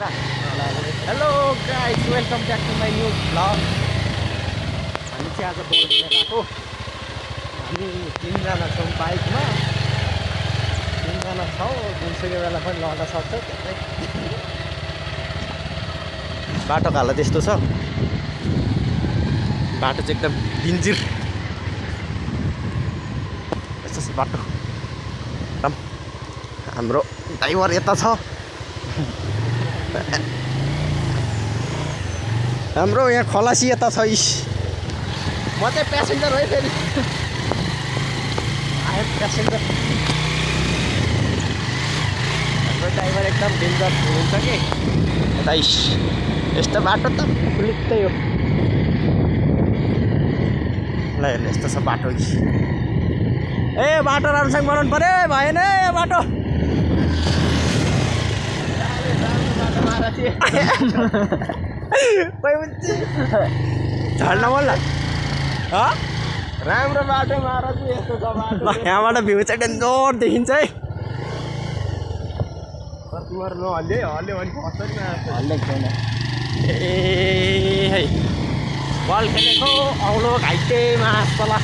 Hello guys, welcome back to my new vlog. हामी चाहिँ आज बोल्दै आएको। हामी 3 जना छौँ बाइकमा। 3 जना छौँ, जुनसुकै बेला पनि लड्न सक्छ। बाटोको हालत यस्तो छ, बाटो चाहिँ एकदम डेन्जर। यस्तो छ बाटो। हाम्रो ड्राइभर यता छ, हाम्रो यहाँ खलासी यता छ। म चाहिँ प्यासेन्जर है, फेरि आएँ प्यासेन्जर। हाम्रो ड्राइभर एकदम डेन्जर हुन्छ कि यता। यस्तो बाटो त फुलिक्कै हो। ल हेर्नु यस्तो छ बाटो। ए बाटो राम्रोसँग बनाउनु पऱ्यो, भएन यो बाटो। झर्न मन राम्रो बाटो मार चाहिँ यस्तो छ बाटो। यहाँबाट भ्यू चाहिँ डेन्जर देखिन्छ है। तिमीहरू नहल्यो हल्यो भने फस्छ नि हल्लेको छैन। ए है बल खेलेको औलो घाइते मासला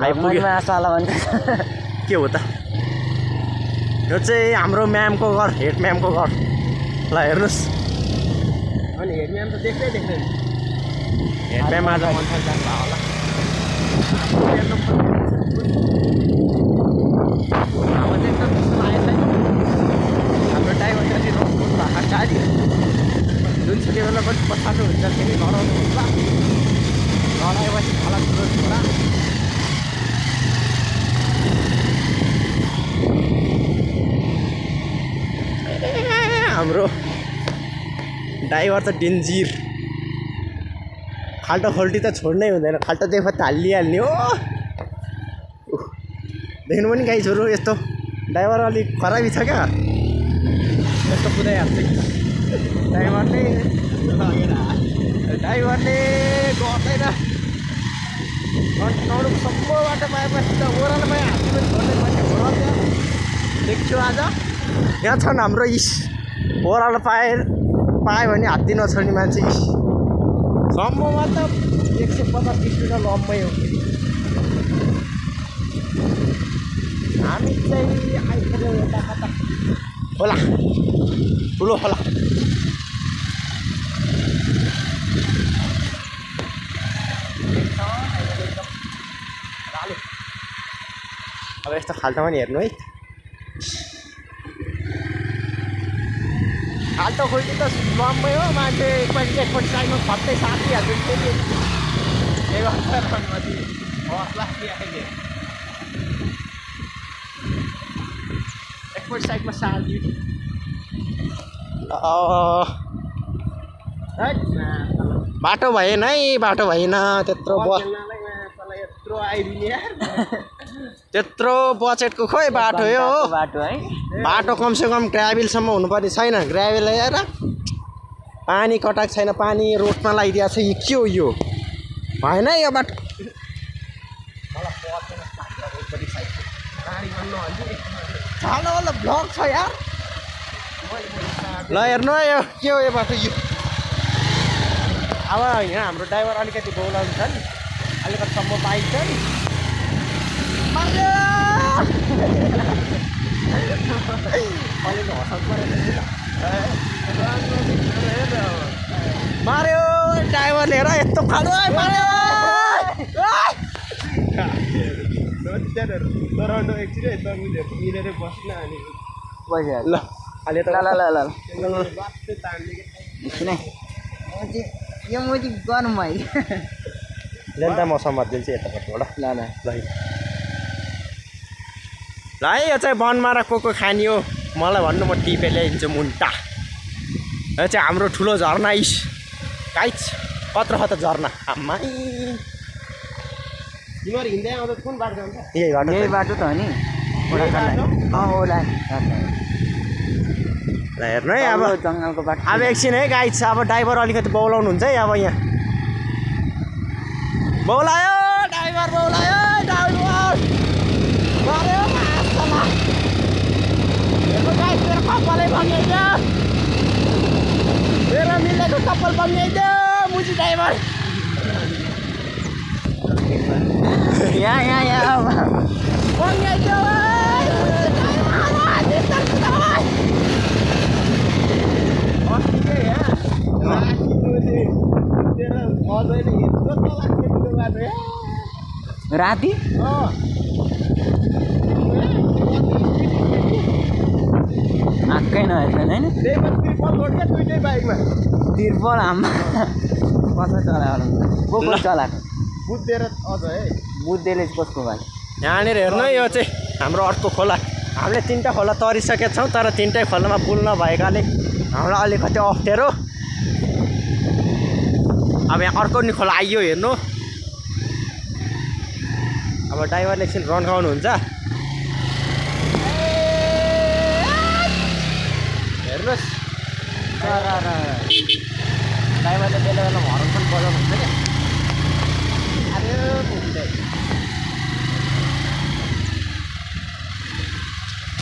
आइपुग्यो। मासला भन्छ के हो त? यो चाहिँ हाम्रो म्यामको घर, हेड म्यामको घर। ल हेर्नुहोस्। अनि हेड म्याम त देख्दै देख्दैन। हेड म्याम आज मनसर जान्छ होला। हाम्रो ड्राइभर चाहिँ रोक्नु भएको गाडी जुनसुकै बेला पनि पछाडो हुन्छ, फेरि लडाउनु हुन्छ। लडाएपछि खला ठुलो छोरा। हाम्रो ड्राइभर त डेन्जर। खाल्टो खोल्टी त छोड्नै हुँदैन। खाल्टो देख्दा त हालिहाल्ने हो। देख्नु पनि गाई छोरो यस्तो ड्राइभर अलिक खराबी छ क्या। यस्तो कुदाइहाल्छ ड्राइभरले गर्दैन। नौडुको सम्म बाटो पाएपछि त ओह्रालोमा हात्ती पनि छोड्दै पर्ने हो। त्यहाँ देख्छु आज यहाँ छन् हाम्रो ओह्रालो पायो भने हात्ती नछोड्ने मान्छे। सम्ममा त 150 स्पिड लम्बै हो। हामी चाहिँ आइपुग्यौँ यता कता होला, ठुलो होला। अब यस्तो खाल्टोमा नि हेर्नु है। खाल्टो खोल्टी त लम्बै हो। मान्छे एकपल्ट साइडमा खत्तै साटिहाल्छ। फेरि के गर्छ हौसला अहिले एकपल्ट साइडमा साट्यो। बाटो भएन है, बाटो भएन। त्यत्रो बजेटको खोइ बाटो हो। बाटो है, बाटो कमसेकम ग्राभेलसम्म हुनुपर्ने छैन। ग्राभेल ल्याएर पानी कटाएको छैन, पानी रोडमा लगाइदिएको छ। यो के हो यो? भएन यो बाटो। ब्लग छ यार। ल हेर्नु है यो के हो यो बाटो। यो अब यहाँ हाम्रो ड्राइभर अलिकति बोलाउनु छ नि, अलिकति सम्म बाइक छ नि। मार्यो ड्राइभर लिएर यस्तो खानु मार्यो। ल अहिले त यो मोदी गर्नु मैले लेन्दा म समात्दिन्छु यतापट्टिबाट। ल ल ल है यो चाहिँ बनमारा को खानी हो मलाई भन्नु, म टिपे ल्याइदिन्छु मुन्टा। यो चाहिँ हाम्रो ठुलो झर्ना गाइस। कत्रो छ त झर्ना आम्मा। तिमीहरू हिँड्दै आउँदा कुन बाटो जान्छ? यही बाटो त हो नि। ओला ल हेर्नु है अब जङ्गलको बाटो। अब एकछिन है गाइस, अब ड्राइभर अलिकति बौलाउनुहुन्छ है। अब यहाँ बौलायो ड्राइभर, बौलायो ड्राइभर। हेर्नु गाइस, मेरो कपालै भन्ने क्या। कपाल बङ्गाइदियो मुजी ड्राइभर यहाँ बङ्गाइदियो राति आक्कै नहेर्छ होइन तिर्पल आमा कसो चलायो को चलाएको बुझ्देर अझ है बुद्धेले कसको भयो यहाँनिर हेर्नु है यो चाहिँ हाम्रो अर्को खोला हामीले 3टा खोला तरिसकेका छौँ तर 3टै खोलामा पुल नभएकाले हामीलाई अलिकति अप्ठ्यारो अब यहाँ अर्को नि खोला आइयो हेर्नु अब ड्राइभरले एकछिन रन गाउनुहुन्छ हेर्नुहोस् ड्राइभरले बेला बेला हर्न पनि बजाउनु हुन्छ क्या अरे बुझ्दै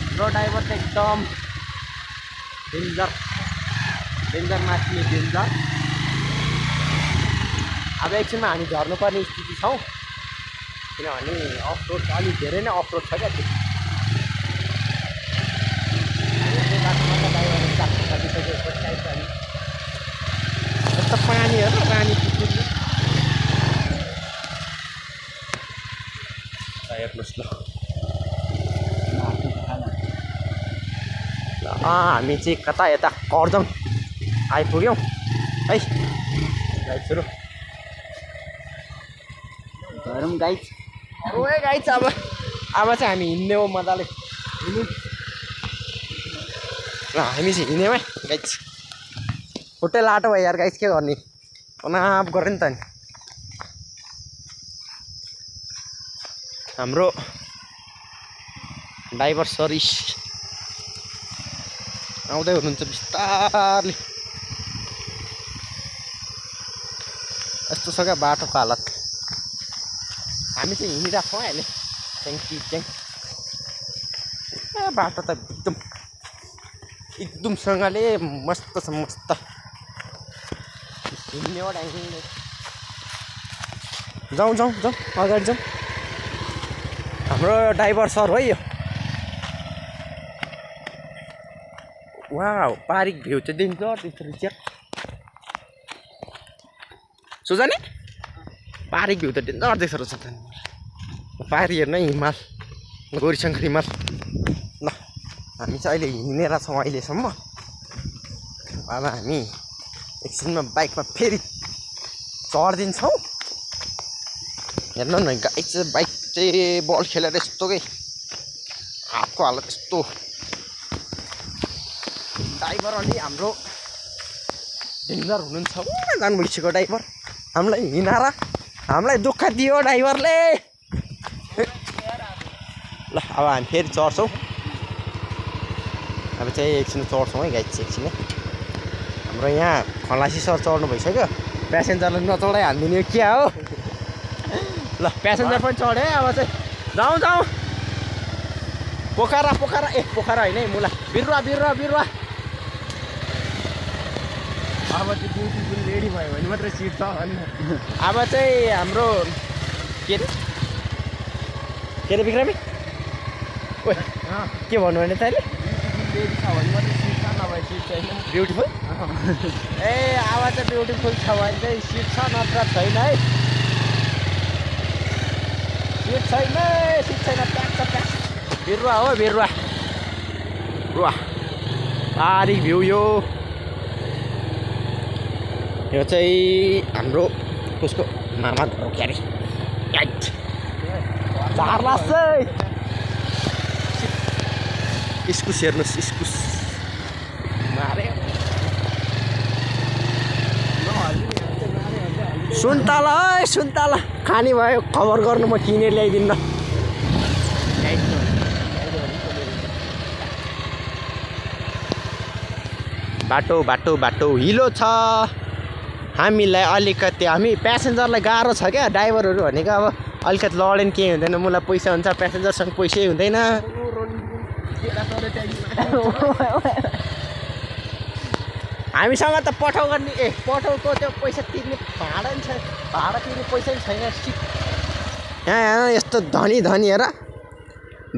हाम्रो ड्राइभर चाहिँ एकदम डेन्जर माथि डेन्जर अब एकछिनमा हामी झर्नुपर्ने स्थिति छौँ किनभने अफरोड अलिक धेरै नै अफरोड छ क्या त्यो यस्तो पानी हेर्नु पानी हेर्नुहोस् ल हामी चाहिँ कता यता कर्जङ आइपुग्यौँ है गाइड सुरु घरौँ गाई ओए गाइड अब चाहिँ हामी हिँड्ने हो मजाले हिँड्नु ल हामी चाहिँ हिँड्यौँ है गाइड खुट्टै लाटो भयो यार गाइड के गर्ने अनाप गऱ्यो नि त नि हाम्रो ड्राइभर सरिस आउँदै हुनुहुन्छ बिस्तारले यस्तो छ क्या बाटोको हालत हामी चाहिँ हिँडिरहेको छौँ अहिले च्याङ बाटो त एकदमसँगले मस्त छ मस्त हिँड्ने हो ड्याङ्गिङले जाउँ अगाडि जाउँ हाम्रो ड्राइभर सर हो यो वाउ पारिक भ्यू चाहिँ दिन्छ त्यसरी चाहिँ सुजाने पारिक भ्यू त डेन्जर देख्छ रहेछ त पारी हेर्नु हिमाल गौरीशङ्कर हिमाल ल हामी चाहिँ अहिले हिँडेर छौँ अहिलेसम्म अब हामी एकछिनमा बाइकमा फेरि चढिदिन्छौँ हेर्नु न गाई चाहिँ बाइक चाहिँ बल खेलेर यस्तो के हातको हालत यस्तो ड्राइभर अलि हाम्रो डेन्जर हुनुहुन्छ जानु बिर्सेको ड्राइभर हामीलाई हिँडाएर हामीलाई दुःख दियो ड्राइभरले ल अब हामी फेरि चढ्छौँ अब चाहिँ एकछिन चढ्छौँ है गाइड चाहिँ एकछिन हाम्रो यहाँ खलासी सर चढ्नु भइसक्यो प्यासेन्जरलाई नचढाइ हालिदिने क्या हो ल प्यासेन्जर पनि चढ्यो है अब चाहिँ जाउँ पोखरा ए पोखरा होइन है मुला बिरुवा अब चाहिँ ब्युटिफुल लेडी भयो भने मात्रै सिट छ अनि अब चाहिँ हाम्रो के अरे बिक्रामी ओ के भन्नु भने तैँले लेडी छ भने मात्रै सिट छ नभए सिट छैन ब्युटिफुल ए अब चाहिँ ब्युटिफुल छ भने चाहिँ सिट छ नत्र छैन है सिट छैन प्याक छ बिरुवा हो बिरुवा पारी भ्यू यो चाहिँ हाम्रो उसको मामा घर हो क्या अरे राइट 4 लाख चाहिँ इस्कुस हेर्नुहोस् इस्कुस मारे सुन्तला खाने भयो खबर गर्नु म किनेर ल्याइदिन्न बाटो हिलो छ हामीलाई अलिकति हामी प्यासेन्जरलाई गाह्रो छ क्या ड्राइभरहरू भनेको अब अलिकति लडेन केही हुँदैन मलाई पैसा हुन्छ प्यासेन्जरसँग पैसै हुँदैन हामीसँग त पठाउ गर्ने पठाउको त्यो पैसा तिर्ने भाडा नि छैन भाडा तिर्ने पैसा नि छैन यहाँ यस्तो धनी धनी हेर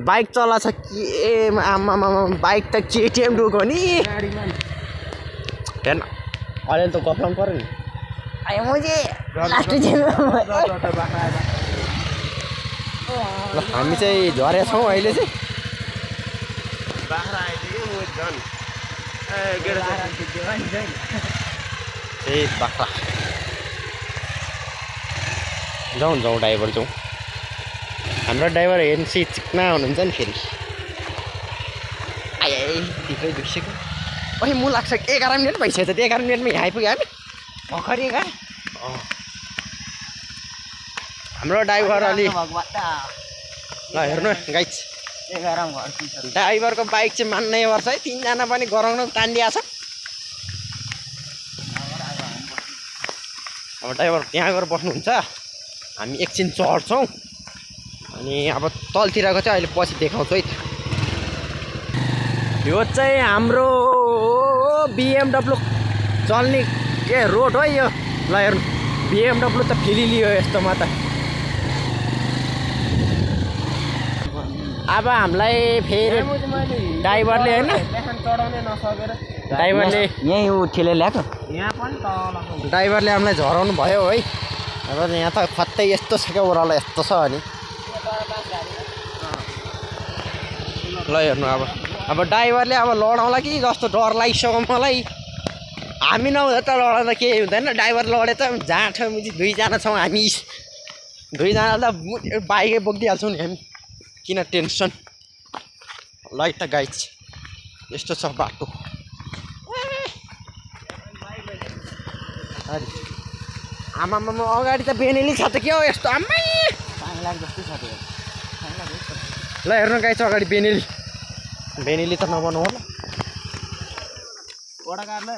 बाइक चलाछ के आमामा बाइक त केटिएम डुको नि हेर्न अलिअलि त गफलाउनु पऱ्यो नि ल हामी चाहिँ झरेका छौँ अहिले चाहिँ ए बाख्रा जाउँ ड्राइभर जाउँ हाम्रो ड्राइभर हेर्नुहोस् चिक्ना हुनुहुन्छ नि फेरि आइ भित्रै दुखिसक्यो ओइ म लाग्छ 11 मिनट भइसक्यो त 11 मिनटमा यहाँ आइपुग्यो हामी भर्खर 11 हाम्रो ड्राइभर अलि ल हेर्नु गाइज ड्राइभरको बाइक चाहिँ मान्नै पर्छ है 3 जना पनि गराउन तान्दिया छ अब ड्राइभर त्यहाँ गएर बस्नुहुन्छ हामी एकछिन चढ्छौँ अनि अब तलतिरको चाहिँ अहिले पछि देखाउँछु है यो चाहिँ हाम्रो BMW चल्ने के रोड हो यो ल हेर्नु BMW त फेरि लियो यस्तोमा त अब हामीलाई फेरि ड्राइभरले होइन ड्राइभरले यहीँ ठेले ल्याएको ड्राइभरले हामीलाई झराउनु भयो है अब यहाँ त खत्तै यस्तो छ क्या ओह्रालो यस्तो छ अनि ल हेर्नु अब ड्राइभरले अब लडाउँला कि जस्तो डर लागिसक्यो मलाई हामी नहुँदा त लडाउँदा केही हुँदैन ड्राइभर लडे त जहाँ ठाउँ 2 जना छौँ हामी 2 जना त बाइकै बोकिदिइहाल्छौँ नि हामी किन टेन्सन ल त गाइज यस्तो छ बाटो आमामा अगाडि त बेनेली छ त के हो यस्तो आम्मै ल हेर्नु गाइज अगाडि बेनेली त नबनाऊ होला